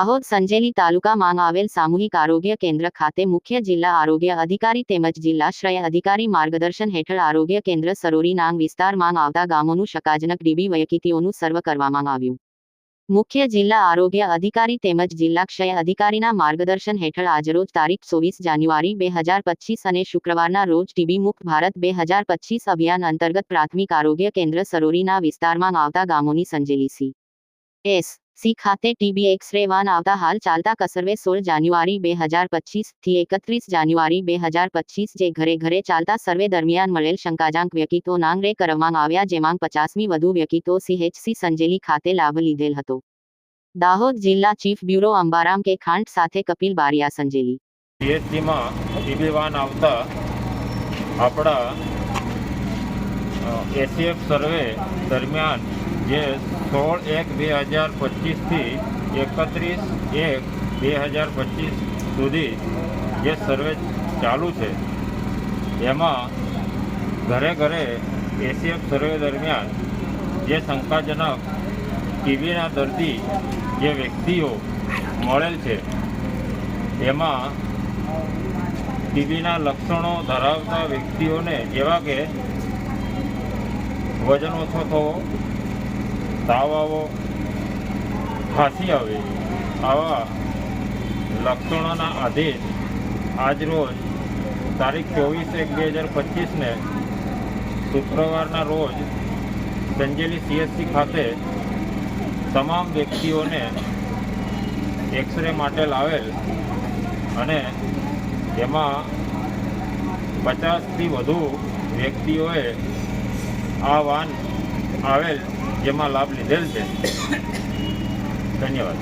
દાહોદ સંજેલી તાલુકામાં આવેલ સામૂહિક આરોગ્ય કેન્દ્ર ખાતે મુખ્ય જિલ્લા આરોગ્ય અધિકારી તેમજ જિલ્લાશ્રય અધિકારી માર્ગદર્શન હેઠળ આરોગ્ય કેન્દ્ર સરોરી નાંગ વિસ્તારમાં આવતા ગામોનું શંકાજનક ડીબી વયકીતીઓનું સર્વે કરવામાં આવ્યું। મુખ્ય જિલ્લા આરોગ્ય અધિકારી તેમજ જિલ્લાક્ષય અધિકારીના માર્ગદર્શન હેઠળ આજરોજ તારીખ 24 જાન્યુઆરી 2025 અને શુક્રવારના રોજ ટીબી મુક્ત ભારત 2025 અભિયાન અંતર્ગત પ્રાથમિક આરોગ્ય કેન્દ્ર સરોરીના વિસ્તારમાં આવતા ગામોની સંજેલી સી ખાતે ટીબી એક્સ-રે વાન આવતા હાલ ચાલતા કસર્વે 16 જાન્યુઆરી 2025 થી 31 જાન્યુઆરી 2025 જે ઘરે ઘરે ચાલતા સર્વે દરમિયાન મળેલ શંકાજનક વ્યક્તિઓ નાંગ રે કરવામાં આવ્યા, જેમાં 50મી વધુ વ્યક્તિઓ CHC સંજેલી ખાતે લાભ લીધેલ હતો। દાહોદ જિલ્લા ચીફ બ્યુરો અંબારામ કે ખાંટ સાથે કપિલ બારિયા સંજેલી CHC માં ટીબી વાન આવતા આપણા ACF સર્વે દરમિયાન જે 16/1/2025 થી 31/1/2025 સુધી જે સર્વે ચાલુ છે, એમાં ઘરે ઘરે ACF સર્વે દરમિયાન જે શંકાજનક ટીબીના દર્દી જે વ્યક્તિઓ મળેલ છે, એમાં ટીબીના લક્ષણો ધરાવતા વ્યક્તિઓને જેવા કે વજન ઓછો થવો, તાવ આવવો, ખાંસી આવે, આવા લક્ષણોના આધીન આજરોજ તારીખ 24/1/2025 ને શુક્રવારના રોજ સંજેલી CHC ખાતે તમામ વ્યક્તિઓને એક્સરે માટે લાવેલ અને એમાં 50થી વધુ વ્યક્તિઓએ આ વાન આવેલ જેમાં લાભ લીધેલ છે। ધન્યવાદ।